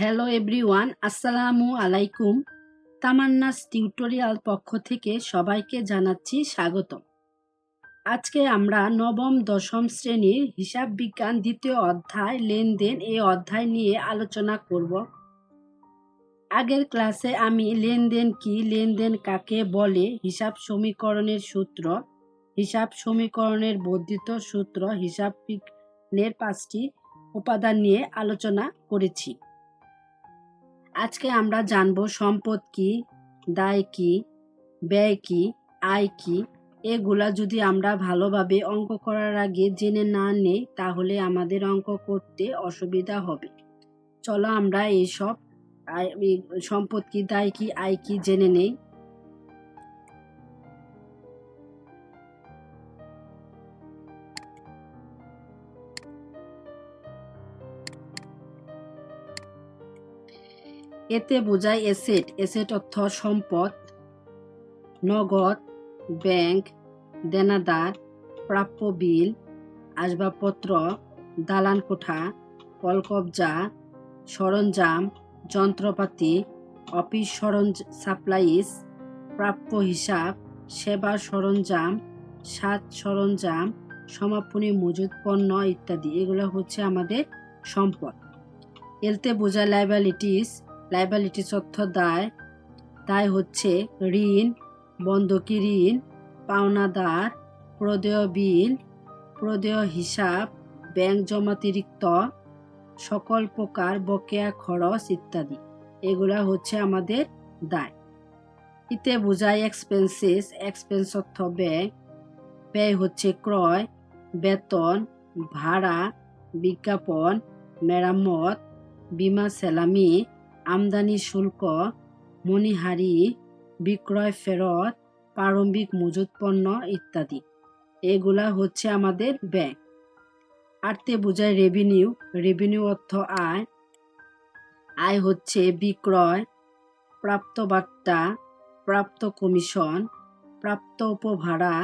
Hello everyone, আসসালামু আলাইকুম। Tamanna's tutorial পক্ষ থেকে সবাইকে জানাচ্ছি স্বাগতম। আজকে আমরা নবম দশম শ্রেণীর হিসাব বিজ্ঞান দ্বিতীয় অধ্যায় লেনদেন এই অধ্যায় নিয়ে আলোচনা করব। আগের ক্লাসে আমি লেনদেন কি, লেনদেন কাকে বলে, হিসাব সমীকরণের সূত্র, হিসাব সমীকরণের বর্ধিত সূত্র, হিসাব বিজ্ঞানের 5টি উপাদান নিয়ে আলোচনা করেছি। আজকে আমরা জানব সম্পদ কি, দায় কি, ব্যয় কি, আয় কি। এগুলা যদি আমরা ভালোভাবে অঙ্ক করার আগে জেনে না নেই তাহলে আমাদের অঙ্ক করতে অসুবিধা হবে। চলো আমরা এইসব সম্পদ কি, দায় কি, আয় কি জেনে নেই। এতে বোঝায় এসেট, এসেট অর্থ সম্পদ, নগদ, ব্যাংক, দেনাদার, প্রাপ্য বিল, আসবাবপত্র, দালান কোঠা, কলকবজা, সরঞ্জাম, যন্ত্রপাতি, অফিস সাপ্লাইস, প্রাপ্য হিসাব, সেবা সরঞ্জাম, সাজ সরঞ্জাম, সমাপনী মজুদ পণ্য ইত্যাদি। এগুলো হচ্ছে আমাদের সম্পদ। এলতে বোঝায় লাইবিলিটিস, লাইবিলিটিস অর্থ দায়, দায় হচ্ছে ঋণ, বন্ধকি ঋণ, পাওনাদার, প্রদেয় বিল, প্রদেয় হিসাব, ব্যাংক জমাতিরিক্ত, সকল প্রকার বকেয়া খরচ ইত্যাদি। এগুলা হচ্ছে আমাদের দায়। ইতে বোঝায় এক্সপেন্সেস, এক্সপেন্স অর্থ ব্যয়, ব্যয় হচ্ছে ক্রয়, বেতন, ভাড়া, বিজ্ঞাপন, মেরামত, বীমা সেলামি, আমদানি শুল্ক, মণিহারি, বিক্রয় ফেরত, প্রারম্ভিক মজুদ পণ্য ইত্যাদি। এগুলা হচ্ছে আমাদের ব্যয়। আরতে বোঝায় রেভিনিউ, রেভিনিউ অর্থ আয়, আয় হচ্ছে বিক্রয়, প্রাপ্ত বাট্টা, প্রাপ্ত কমিশন, প্রাপ্ত উপভাড়া,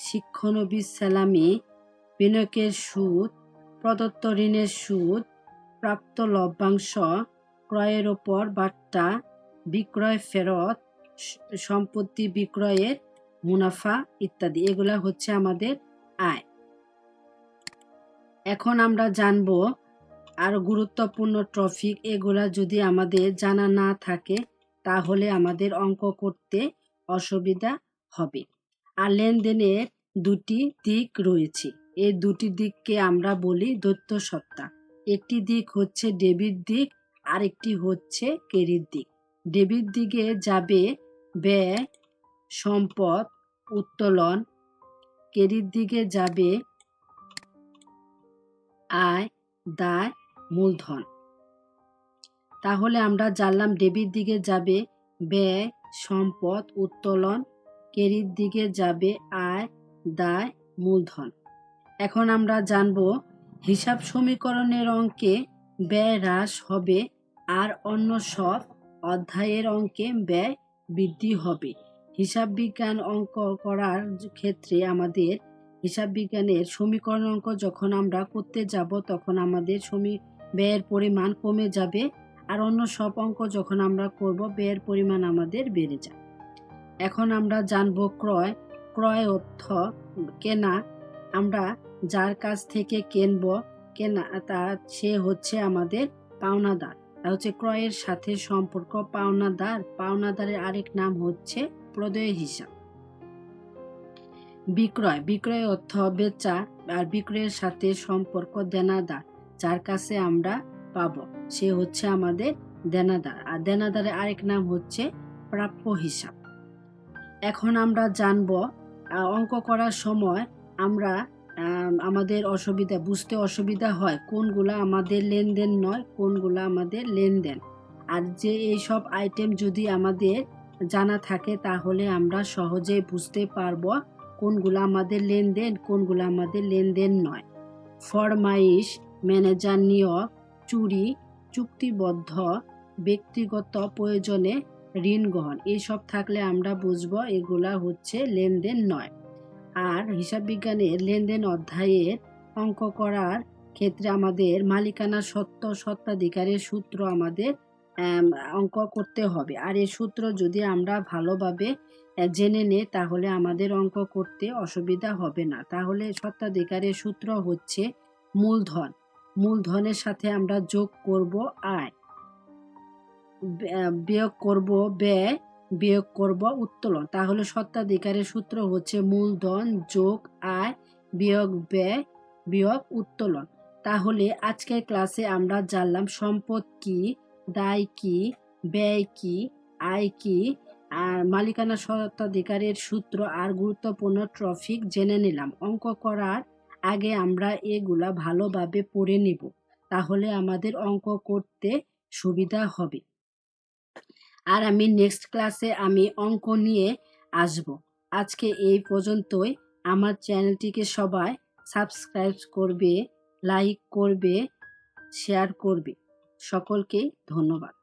শিক্ষানবিশ সেলামি, বিনিয়োগের সুদ, প্রদত্ত ঋণের সুদ, প্রাপ্ত লভ্যাংশ, ক্রয়ের ওপর বাট্টা, বিক্রয় ফেরত, সম্পত্তি বিক্রয়ের মুনাফা ইত্যাদি। এগুলা হচ্ছে আমাদের আয়। এখন আমরা জানব আর গুরুত্বপূর্ণ টপিক। এগুলা যদি আমাদের জানা না থাকে তাহলে আমাদের অঙ্ক করতে অসুবিধা হবে। আর লেনদেনের দুটি দিক রয়েছে, এই দুটি দিককে আমরা বলি দ্বৈত সত্তা। একটি দিক হচ্ছে ডেবিট দিক, আরেকটি হচ্ছে ক্রেডিট দিক। ডেবিট দিকে যাবে ব্যয়, সম্পদ, উত্তোলন। ক্রেডিট দিকে যাবে আয়, দায়, মূলধন। তাহলে আমরা জানলাম ডেবিট দিকে যাবে ব্যয়, সম্পদ, উত্তোলন, ক্রেডিট দিকে যাবে আয়, দায়, মূলধন। এখন আমরা জানব হিসাব সমীকরণের অঙ্কে ব্যয় হ্রাস হবে আর অন্য সব অধ্যায়ের অঙ্কে ব্যয় বৃদ্ধি হবে। হিসাব বিজ্ঞান অঙ্ক করার ক্ষেত্রে আমাদের হিসাব বিজ্ঞানের সমীকরণ অঙ্ক যখন আমরা করতে যাব তখন আমাদের ব্যয়ের পরিমাণ কমে যাবে, আর অন্য সব অঙ্ক যখন আমরা করব ব্যয়ের পরিমাণ আমাদের বেড়ে যায়। এখন আমরা জানব ক্রয়, ক্রয় অর্থ কেনা। আমরা যার কাছ থেকে কেনা সে হচ্ছে আমাদের পাওনাদার, তা হচ্ছে ক্রয়ের সাথে সম্পর্ক পাওনাদার। পাওনাদারের আরেক নাম হচ্ছে প্রদেয় হিসাব। বিক্রয়, বিক্রয় অর্থ বেচা, আর বিক্রয়ের সাথে সম্পর্ক দেনাদার, যার কাছে আমরা পাবো সে হচ্ছে আমাদের দেনাদার, আর দেনাদারের আরেক নাম হচ্ছে প্রাপ্য হিসাব। এখন আমরা জানব অঙ্ক করার সময় আমরা আমাদের বুঝতে অসুবিধা হয় কোনগুলা আমাদের লেনদেন নয়, কোনগুলা আমাদের লেনদেন। আর যে এইসব আইটেম যদি আমাদের জানা থাকে তাহলে আমরা সহজেই বুঝতে পারবো কোনগুলা আমাদের লেনদেন, কোনগুলা আমাদের লেনদেন নয়। ফরমাইশ, ম্যানেজার নিয়োগ, চুরি, চুক্তিবদ্ধ, ব্যক্তিগত প্রয়োজনে ঋণ গ্রহণ, এইসব থাকলে আমরা বুঝবো এগুলা হচ্ছে লেনদেন নয়। আর হিসাব বিজ্ঞানের লেনদেন অধ্যায়ের অঙ্ক করার ক্ষেত্রে আমাদের মালিকানা সত্ত্ব স্বত্বাধিকারের সূত্র আমাদের অঙ্ক করতে হবে। আর এই সূত্র যদি আমরা ভালোভাবে জেনে নেই তাহলে আমাদের অঙ্ক করতে অসুবিধা হবে না। তাহলে স্বত্বাধিকারের সূত্র হচ্ছে মূলধন, মূলধনের সাথে আমরা যোগ করব আয়, বিয়োগ করব ব্যয়, বিয়োগ করব উত্তোলন। তাহলে স্বত্বাধিকারের সূত্র হচ্ছে মূলধন যোগ আয় বিয়োগ ব্যয় বিয়োগ উত্তোলন। তাহলে আজকের ক্লাসে আমরা জানলাম সম্পদ কি, দায় কি, ব্যয় কি, আয় কি, আর মালিকানা স্বত্বাধিকারের সূত্র আর গুরুত্বপূর্ণ টপিক জেনে নিলাম। অঙ্ক করার আগে আমরা এগুলা ভালোভাবে পড়ে নিব, তাহলে আমাদের অঙ্ক করতে সুবিধা হবে। আর আমি নেক্সট ক্লাসে আমি অঙ্ক নিয়ে আসব। আজকে এই পর্যন্তই। আমার চ্যানেলটিকে সবাই সাবস্ক্রাইব করবে, লাইক করবে, শেয়ার করবে। সকলকে ধন্যবাদ।